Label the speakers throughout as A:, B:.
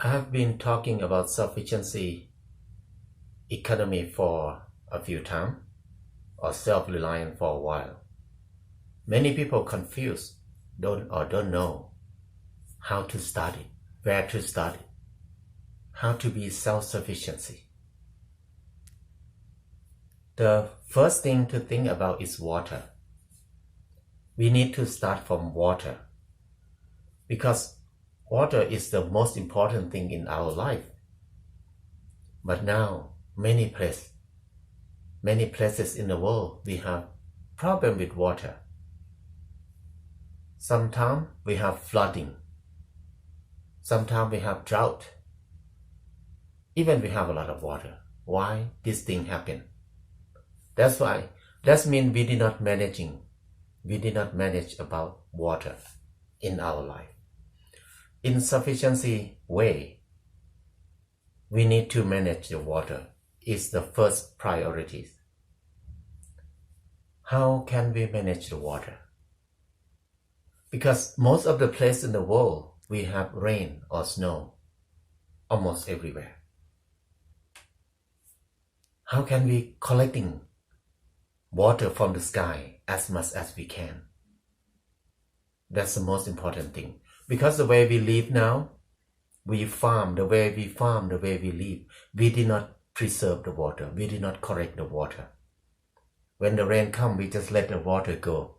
A: I have been talking about sufficiency economy for a few times, or self-reliant for a while. Many people confused don't know how to start it, where to start it, how to be self-sufficiency. The first thing to think about is water. We need to start from water because water is the most important thing in our life. But now, many places in the world, we have problem with water. Sometimes we have flooding. Sometimes we have drought. Even we have a lot of water. Why this thing happen? That means we did not manage about water in our life. In sufficiency way, we need to manage the water is the first priority. How can we manage the water? Because most of the places in the world, we have rain or snow almost everywhere. How can we collecting water from the sky as much as we can? That's the most important thing. Because the way we live now, we farm, the way we live, we did not preserve the water. We did not collect the water. When the rain comes, we just let the water go.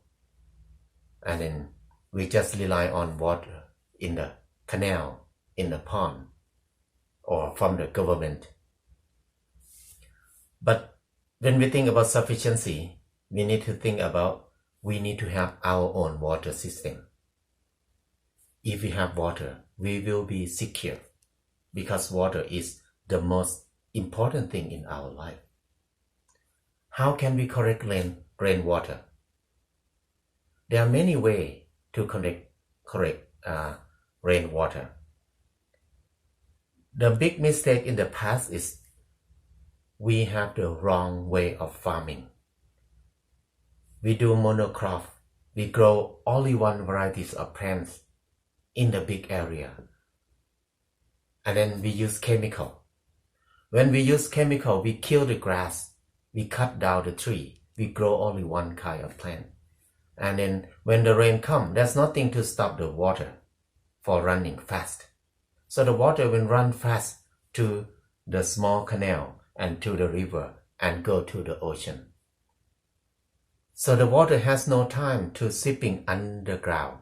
A: And then we just rely on water in the canal, in the pond, or from the government. But when we think about sufficiency, we need to think about we need to have our own water system. If we have water, we will be secure because water is the most important thing in our life. How can we collect rainwater? There are many ways to collect rainwater. The big mistake in the past is we have the wrong way of farming. We do monocrop. We grow only one variety of plants in the big area. And then we use chemical. When we use chemical, we kill the grass. We cut down the tree. We grow only one kind of plant. And then when the rain comes, there's nothing to stop the water for running fast. So the water will run fast to the small canal and to the river and go to the ocean. So the water has no time to seeping underground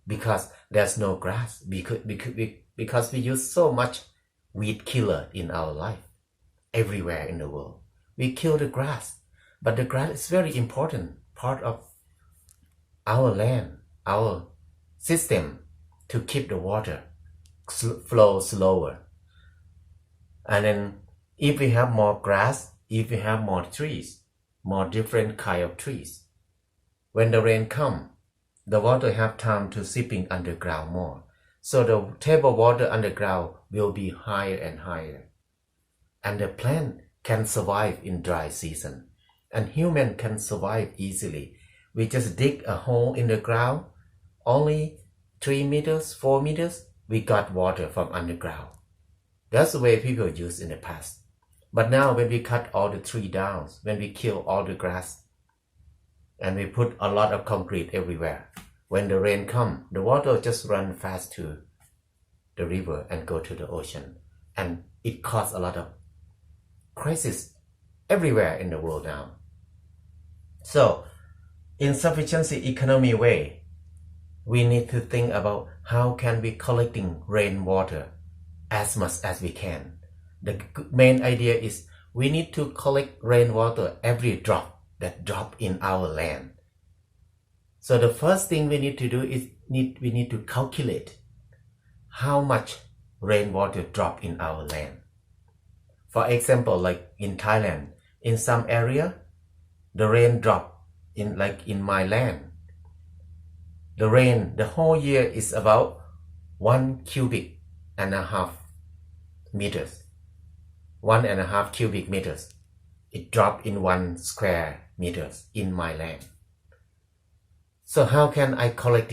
A: because there's no grass, because we use so much weed killer in our life everywhere in the world. We kill the grass, but the grass is very important part of our land, our system to keep the water flow slower. And then if we have more grass, if we have more trees, more different kind of trees, when the rain comes, the water have time to seeping underground more. So the table water underground will be higher and higher. And the plant can survive in dry season. And human can survive easily. We just dig a hole in the ground, only 3 meters, 4 meters, we got water from underground. That's the way people used in the past. But now when we cut all the tree down, when we kill all the grass, and we put a lot of concrete everywhere, when the rain comes, the water just run fast to the river and go to the ocean. And it causes a lot of crisis everywhere in the world now. So, in sufficiency economy way, we need to think about how can we collecting rainwater as much as we can. The main idea is we need to collect rainwater every drop that drop in our land. So the first thing we need to do is we need to calculate how much rainwater drop in our land. For example, like in Thailand, in some area, the rain drop in my land. The rain, the whole year is about 1.5 cubic meters. 1.5 cubic meters. It dropped in 1 square meters in my land. So how can I collect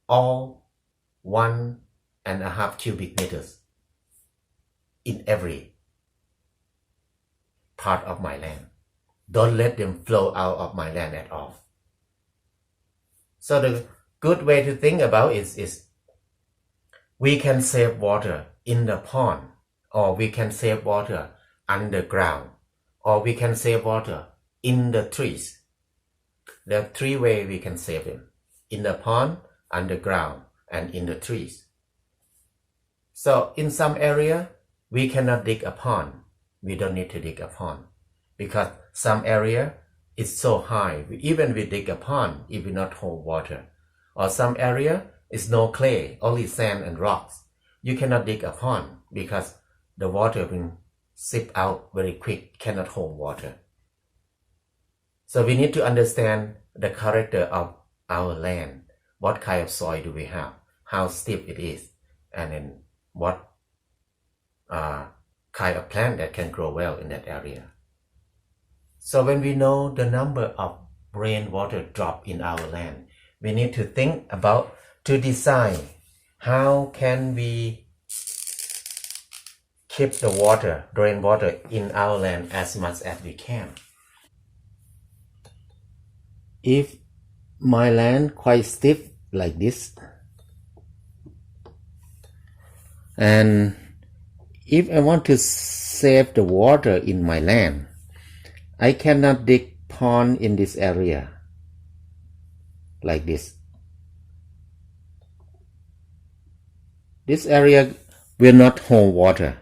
A: all 1.5 cubic meters in every part of my land. Don't let them flow out of my land at all. So the good way to think about it is we can save water in the pond, or we can save water underground, or we can save water in the trees. There are 3 ways we can save them: in the pond, underground, and in the trees. So in some area, we cannot dig a pond. We don't need to dig a pond because some area is so high. Even we dig a pond, it will not hold water. Or some area is no clay, only sand and rocks. You cannot dig a pond because the water will seep out very quick, cannot hold water. So we need to understand the character of our land. What kind of soil do we have? How steep it is? And then what kind of plant that can grow well in that area. So when we know the number of rainwater drop in our land, we need to think about to design how can we keep the water, rainwater in our land as much as we can. If my land quite stiff like this, and if I want to save the water in my land, I cannot dig pond in this area like this. This area will not hold water.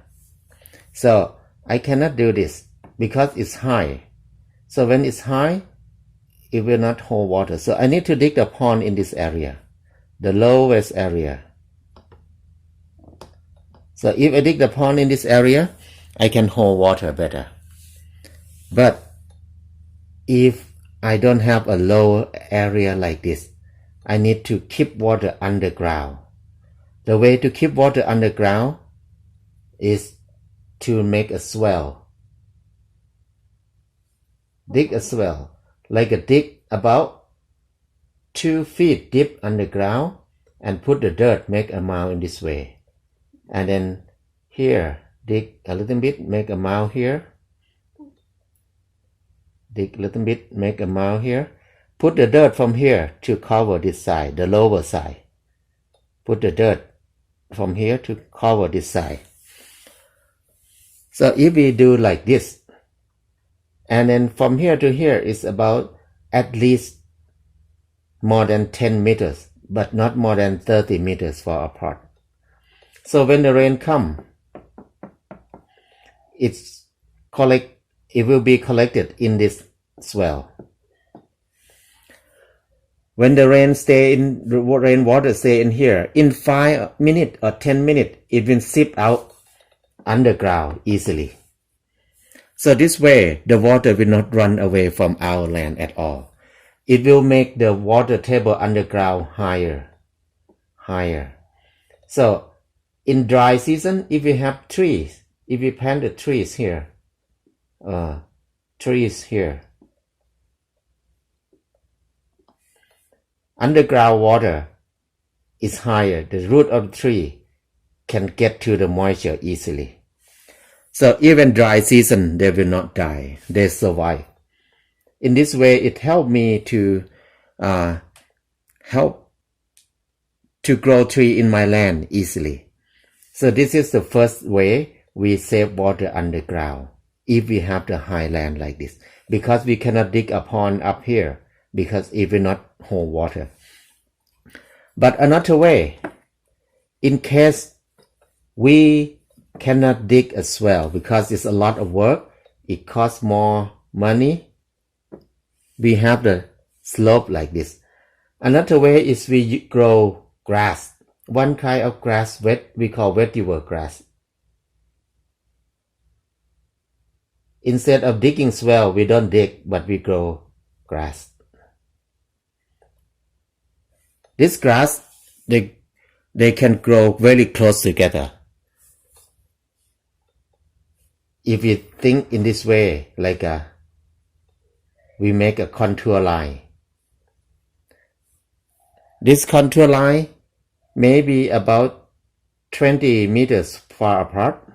A: So I cannot do this because it's high. So when it's high, it will not hold water. So I need to dig a pond in this area, the lowest area. So if I dig the pond in this area, I can hold water better. But if I don't have a low area like this, I need to keep water underground. The way to keep water underground is to make a swale. Dig a swale, like a dig about 2 feet deep underground, and put the dirt, make a mound in this way. And then here, dig a little bit, make a mound here. Dig a little bit, make a mound here. Put the dirt from here to cover this side, the lower side. Put the dirt from here to cover this side. So if we do like this, and then from here to here is about at least more than 10 meters, but not more than 30 meters far apart. So when the rain comes, it will be collected in this swale. When the rainwater stay in here, in 5 minutes or 10 minutes, it will seep out underground easily. So this way, the water will not run away from our land at all. It will make the water table underground higher. So in dry season, if we have trees, if we plant the trees here, underground water is higher. The root of the tree can get to the moisture easily. So even dry season, they will not die. They survive. In this way, it helped me to grow tree in my land easily. So this is the first way we save water underground if we have the high land like this, because we cannot dig a pond up here because it will not hold water. But another way, in case we cannot dig a swale because it's a lot of work, it costs more money, we have the slope like this. Another way is we grow grass. One kind of grass we call vetiver grass. Instead of digging swale, we don't dig, but we grow grass. This grass, they can grow very close together. If we think in this way, like we make a contour line. This contour line maybe about 20 meters far apart.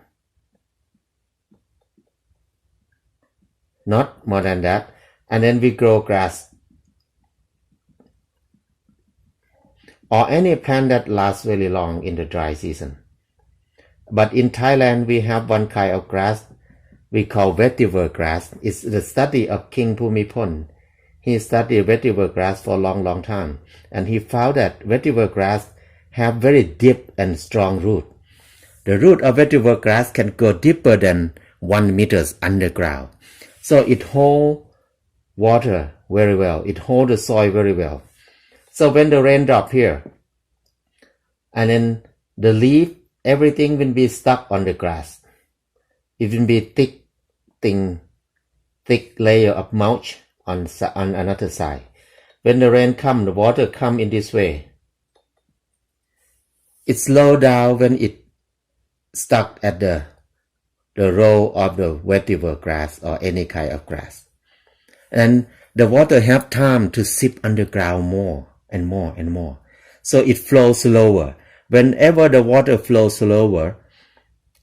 A: Not more than that. And then we grow grass or any plant that lasts very long in the dry season. But in Thailand, we have one kind of grass we call vetiver grass. It's the study of King Bhumibol. He studied vetiver grass for a long time. And he found that vetiver grass have very deep and strong root. The root of vetiver grass can go deeper than 1 meter underground. So it holds water very well. It holds the soil very well. So when the rain drop here, and then the leaf, everything will be stuck on the grass. It will be thick layer of mulch on another side. When the rain comes, the water come in this way. It slow down when it stuck at the row of the vetiver grass or any kind of grass. And the water have time to seep underground more and more and more. So it flows slower. Whenever the water flows slower,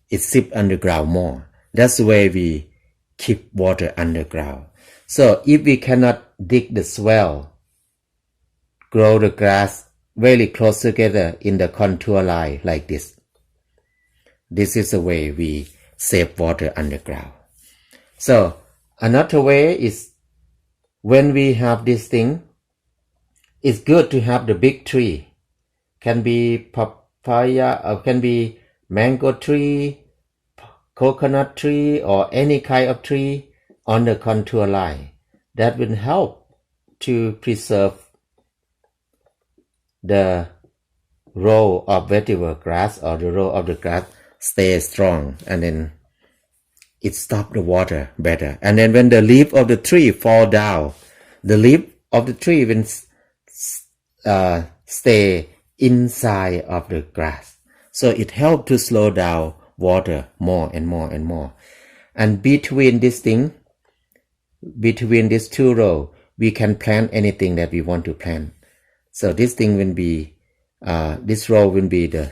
A: it seep underground more. That's the way we keep water underground. So if we cannot dig the swale, grow the grass very close together in the contour line like this. This is the way we save water underground. So another way is when we have this thing, it's good to have the big tree. Can be papaya, or can be mango tree, coconut tree, or any kind of tree on the contour line. That will help to preserve the row of vetiver grass or the row of the grass stay strong, and then it stop the water better. And then when the leaf of the tree fall down, the leaf of the tree will stay inside of the grass. So it helps to slow down water more and more and more. And between this thing, between these two rows, we can plant anything that we want to plant. So this thing will be, this row will be the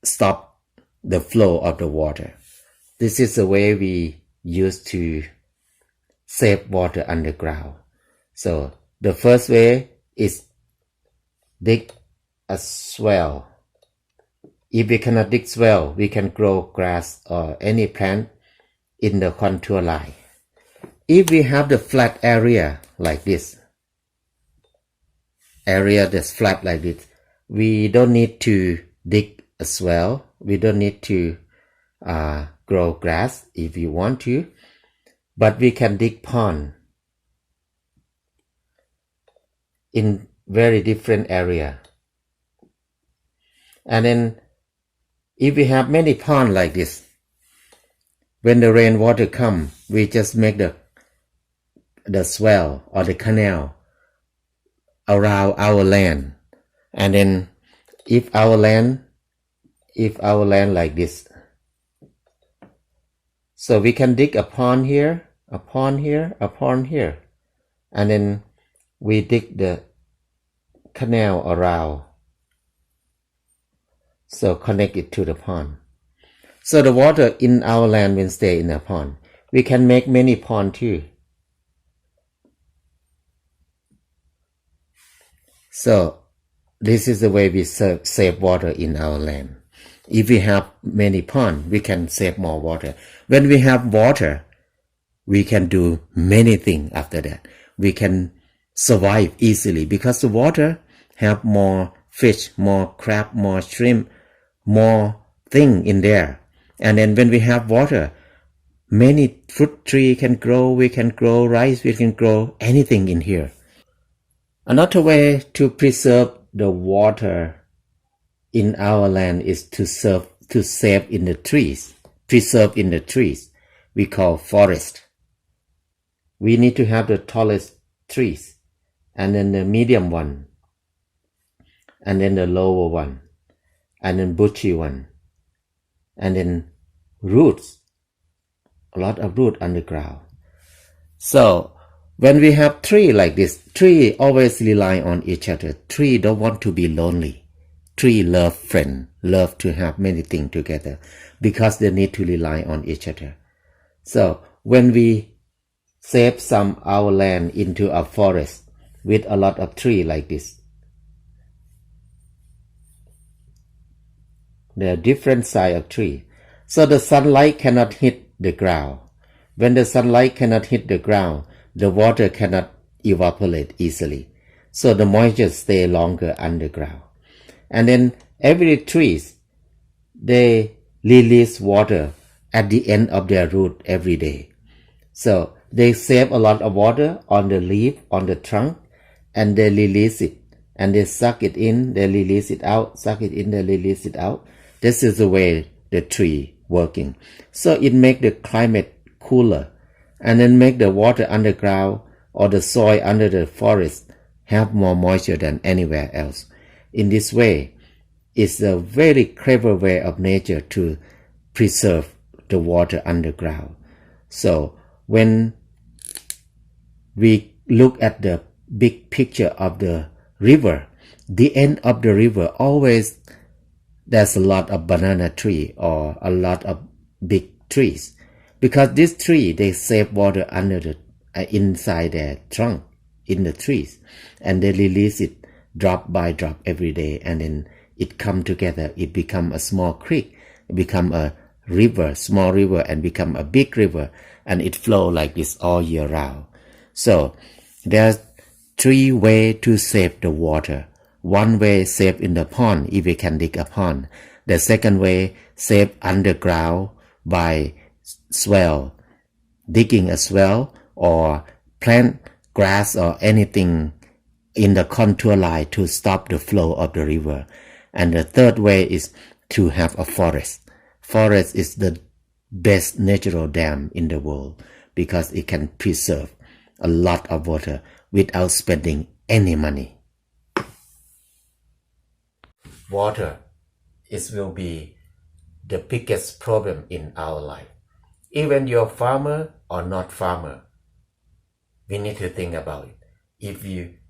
A: stop the flow of the water. This is the way we use to save water underground. So the first way is dig a swale. If we cannot dig swale, we can grow grass or any plant in the contour line. If we have the flat area like this, area that's flat like this, we don't need to dig a swale. We don't need to grow grass if you want to, but we can dig pond in very different area. And then if we have many ponds like this, when the rainwater come, we just make the swale or the canal around our land. And then if our land like this, so we can dig a pond here, a pond here, a pond here, and then we dig the canal around, so connect it to the pond. So the water in our land will stay in the pond. We can make many ponds too. So this is the way we save water in our land. If we have many ponds, we can save more water. When we have water, we can do many things after that. We can survive easily because the water have more fish, more crab, more shrimp, more thing in there. And then when we have water, many fruit tree can grow. We can grow rice. We can grow anything in here. Another way to preserve the water in our land is to save in the trees, preserve in the trees. We call forest. We need to have the tallest trees, and then the medium one, and then the lower one, and then bushy one, and then roots, a lot of root underground. So When we have tree like this, tree always rely on each other. Tree don't want to be lonely. Tree love friend, love to have many things together because they need to rely on each other. So when we save some our land into a forest with a lot of tree like this, there are different size of tree. So the sunlight cannot hit the ground. When the sunlight cannot hit the ground, the water cannot evaporate easily. So the moisture stay longer underground. And then every trees, they release water at the end of their root every day. So they save a lot of water on the leaf, on the trunk, and they release it. And they suck it in, they release it out, suck it in, they release it out. This is the way the tree working. So it make the climate cooler and then make the water underground or the soil under the forest have more moisture than anywhere else. In this way, it's a very clever way of nature to preserve the water underground. So when we look at the big picture of the river, the end of the river always there's a lot of banana tree or a lot of big trees, because this tree they save water under the inside their trunk in the trees, and they release it drop by drop every day, and then it come together, it become a small creek, it become a river, small river, and become a big river, and it flow like this all year round. So there's 3 ways to save the water. One way, save in the pond if we can dig a pond. The second way, save underground by swale, digging a swale or plant grass or anything in the contour line to stop the flow of the river. And the third way is to have a forest. Forest is the best natural dam in the world because it can preserve a lot of water without spending any money. Water will be the biggest problem in our life. Even you're farmer or not farmer, we need to think about it.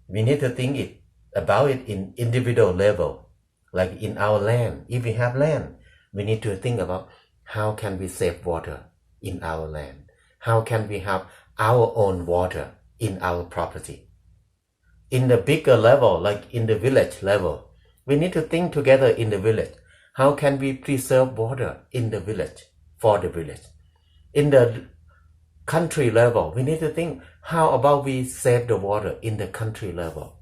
A: We need to think about it in individual level, like in our land. If we have land, we need to think about how can we save water in our land? How can we have our own water in our property? In the bigger level, like in the village level, we need to think together in the village. How can we preserve water in the village, for the village? In the country level, we need to think, how about we save the water in the country level?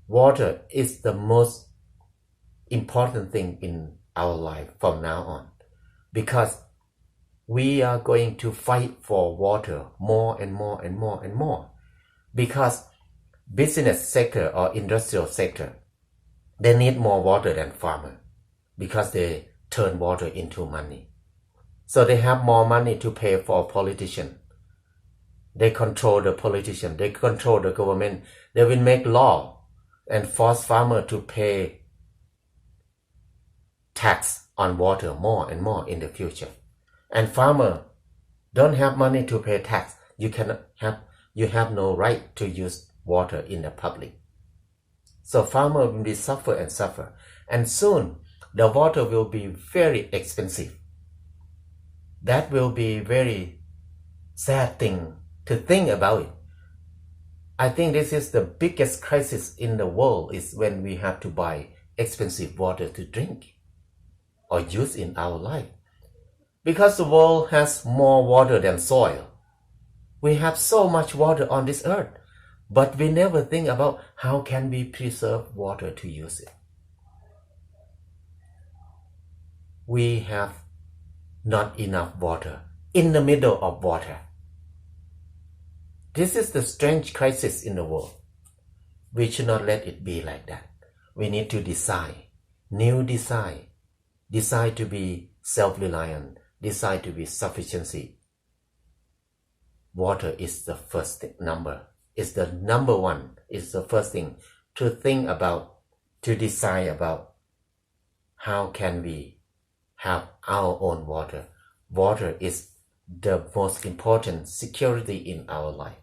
A: Water is the most important thing in our life from now on, because we are going to fight for water more and more and more and more, because business sector or industrial sector, they need more water than farmer because they turn water into money. So they have more money to pay for politician. They control the politician. They control the government. They will make law and force farmer to pay tax on water more and more in the future. And farmer don't have money to pay tax. You have no right to use water in the public. So farmer will be suffer and suffer. And soon the water will be very expensive. That will be very sad thing to think about it. I think this is the biggest crisis in the world, is when we have to buy expensive water to drink or use in our life. Because the world has more water than soil. We have so much water on this earth, but we never think about how can we preserve water to use it. We have not enough water in the middle of water. This is the strange crisis in the world. We should not let it be like that. We need to decide to be self-reliant, decide to be sufficiency. Water is the first number. It's the number one. It's the first thing to think about, to decide about. How can we have our own water? Water is the most important security in our life.